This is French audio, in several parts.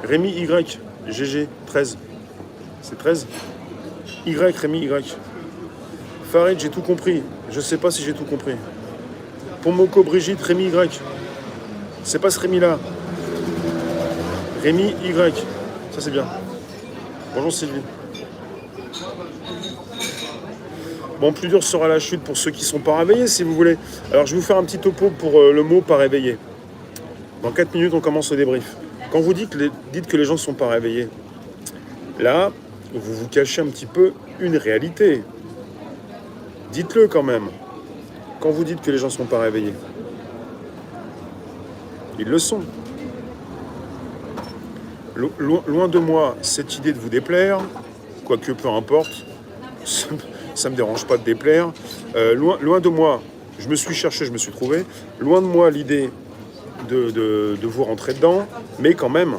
Rémi Y, GG, 13. C'est 13. Y, Rémi Y. Farid, j'ai tout compris. Je sais pas si j'ai tout compris. Pomoko, Brigitte, Rémi Y. C'est pas ce Rémi-là. Rémi Y. Ça, c'est bien. Bonjour Sylvie. Bon, plus dur sera la chute pour ceux qui sont pas réveillés, si vous voulez. Alors, je vais vous faire un petit topo pour le mot pas réveillé. Dans 4 minutes, on commence le débrief. Quand vous dites que les gens ne sont pas réveillés, là, vous vous cachez un petit peu une réalité. Dites-le quand même. Quand vous dites que les gens ne sont pas réveillés, ils le sont. Loin de moi cette idée de vous déplaire, quoique peu importe, ça ne me dérange pas de déplaire. Loin de moi, je me suis cherché, je me suis trouvé. Loin de moi l'idée de vous rentrer dedans, mais quand même,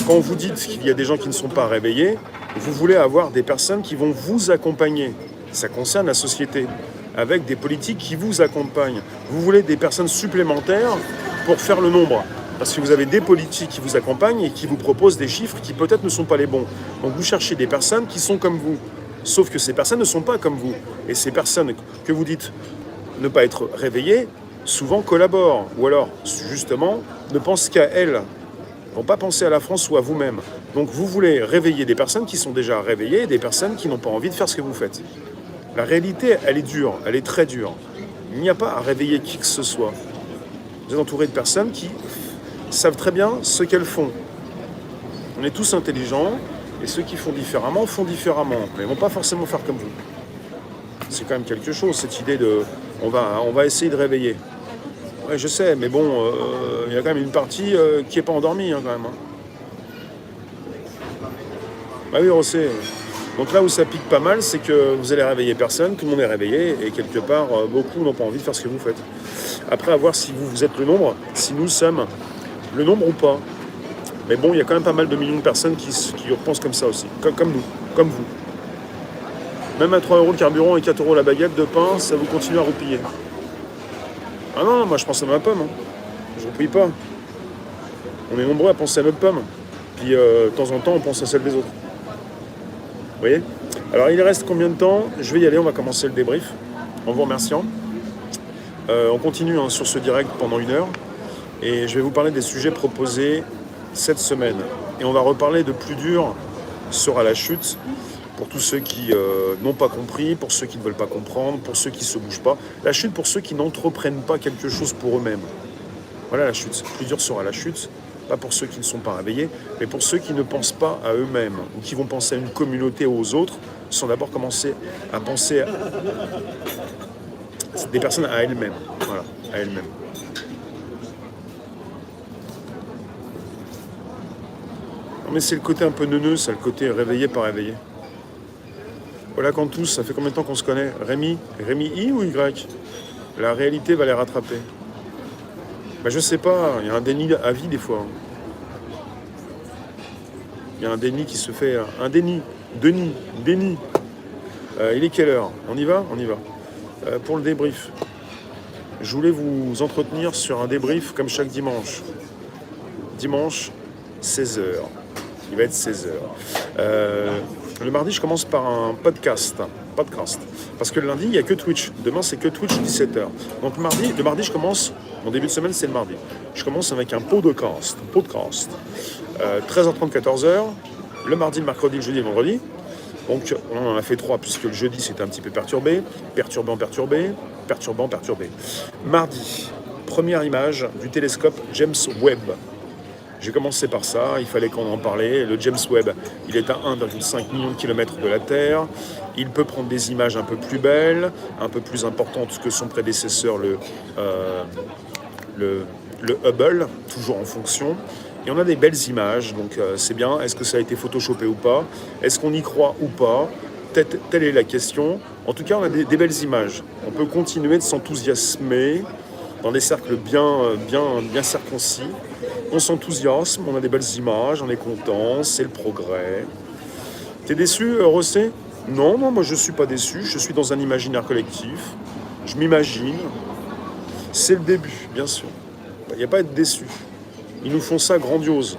quand vous dites qu'il y a des gens qui ne sont pas réveillés, vous voulez avoir des personnes qui vont vous accompagner. Ça concerne la société, avec des politiques qui vous accompagnent. Vous voulez des personnes supplémentaires pour faire le nombre. Parce que vous avez des politiques qui vous accompagnent et qui vous proposent des chiffres qui peut-être ne sont pas les bons. Donc vous cherchez des personnes qui sont comme vous. Sauf que ces personnes ne sont pas comme vous. Et ces personnes que vous dites ne pas être réveillées, souvent collaborent. Ou alors, justement, ne pensent qu'à elles. Ne vont pas penser à la France ou à vous-même. Donc vous voulez réveiller des personnes qui sont déjà réveillées et des personnes qui n'ont pas envie de faire ce que vous faites. La réalité, elle est dure, elle est très dure. Il n'y a pas à réveiller qui que ce soit. Vous êtes entouré de personnes qui savent très bien ce qu'elles font. On est tous intelligents, et ceux qui font différemment, mais ils ne vont pas forcément faire comme vous. C'est quand même quelque chose, cette idée de on va essayer de réveiller. Ouais, je sais, mais bon, il y a quand même une partie qui n'est pas endormie, quand même. Bah oui, on sait. Donc là où ça pique pas mal, c'est que vous allez réveiller personne, tout le monde est réveillé, et quelque part, beaucoup n'ont pas envie de faire ce que vous faites. Après, à voir si vous êtes le nombre, si nous sommes le nombre ou pas. Mais bon, il y a quand même pas mal de millions de personnes qui pensent comme ça aussi, comme nous, comme vous. Même à 3 € le carburant et 4 € la baguette de pain, ça vous continue à roupiller. Ah non, moi je pense à ma pomme. Je roupille pas. On est nombreux à penser à notre pomme. Puis de temps en temps, on pense à celle des autres. Vous voyez ? Alors il reste combien de temps ? Je vais y aller, on va commencer le débrief. En vous remerciant. On continue sur ce direct pendant 1 heure. Et je vais vous parler des sujets proposés cette semaine. Et on va reparler de plus dur sera la chute, pour tous ceux qui n'ont pas compris, pour ceux qui ne veulent pas comprendre, pour ceux qui ne se bougent pas. La chute pour ceux qui n'entreprennent pas quelque chose pour eux-mêmes. Voilà la chute. Plus dur sera la chute, pas pour ceux qui ne sont pas réveillés, mais pour ceux qui ne pensent pas à eux-mêmes, ou qui vont penser à une communauté ou aux autres, sans d'abord commencer à penser à des personnes à elles-mêmes. Voilà, à elles-mêmes. Non mais c'est le côté un peu neuneux, c'est le côté réveillé pas réveillé. Voilà quand tous, ça fait combien de temps qu'on se connaît ? Rémi I ou Y ? La réalité va les rattraper. Ben je sais pas, il y a un déni à vie des fois. Il y a un déni qui se fait, un déni. Il est quelle heure ? On y va ? On y va. Pour le débrief, je voulais vous entretenir sur un débrief comme chaque dimanche. Dimanche, 16h. Il va être 16h. Le mardi, je commence par un podcast. Parce que le lundi, il n'y a que Twitch. Demain, c'est que Twitch, 17h. Donc le mardi, je commence. Mon début de semaine, c'est le mardi. Je commence avec un podcast. 13h30, 14h. Le mardi, le mercredi, le jeudi et le vendredi. Donc, on en a fait 3, puisque le jeudi, c'était un petit peu perturbé. Perturbant. Mardi, première image du télescope James Webb. J'ai commencé par ça, il fallait qu'on en parlait. Le James Webb, il est à 1,5 million de kilomètres de la Terre. Il peut prendre des images un peu plus belles, un peu plus importantes que son prédécesseur, le Hubble, toujours en fonction. Et on a des belles images, donc c'est bien. Est-ce que ça a été photoshopé ou pas ? Est-ce qu'on y croit ou pas ? Telle est la question. En tout cas, on a des belles images. On peut continuer de s'enthousiasmer dans des cercles bien circoncis. On s'enthousiasme, on a des belles images, on est content, c'est le progrès. T'es déçu, Rossé ? Non, moi je suis pas déçu, je suis dans un imaginaire collectif. Je m'imagine. C'est le début, bien sûr. Il n'y a pas à être déçu. Ils nous font ça grandiose.